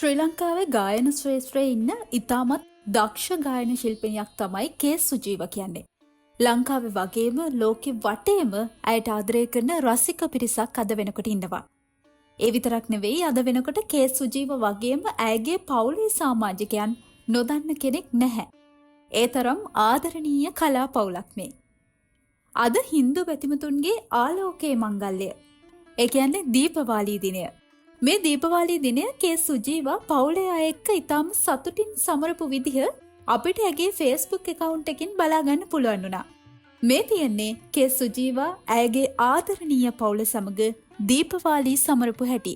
ශ්‍රී ලංකාවේ ගායන ශ්‍රේෂ්ත්‍රයේ ඉන්න ඉතාමත් දක්ෂ ගායන ශිල්පිනියක් තමයි කේ සුජීව කියන්නේ. ලංකාවේ වගේම ලෝකෙ වටේම ඇයට ආදරය කරන රසික පිරිසක් අද වෙනකොට ඉන්නවා. ඒ විතරක් නෙවෙයි අද වෙනකොට කේ සුජීව වගේම ඇයගේ පවුලේ සමාජිකයන් නොදන්න කෙනෙක් නැහැ. ඒ තරම් ආදරණීය කලා පවුලක් මේ. අද හින්දු බැතිමතුන්ගේ ආලෝකයේ මංගල්‍යය. ඒ කියන්නේ දීපවාලී දිනය. මේ දීපවාලී දිනය කේ සුජීවා පවුලේ අය එක්ක ඉතාම සතුටින් සමරපු විදිහ අපිට ඇගේ Facebook account එකකින් බලා ගන්න පුළුවන් වුණා. මේ තියන්නේ කේ සුජීවා ඇයගේ ආදරණීය පවුල සමග දීපවාලී සමරපු හැටි.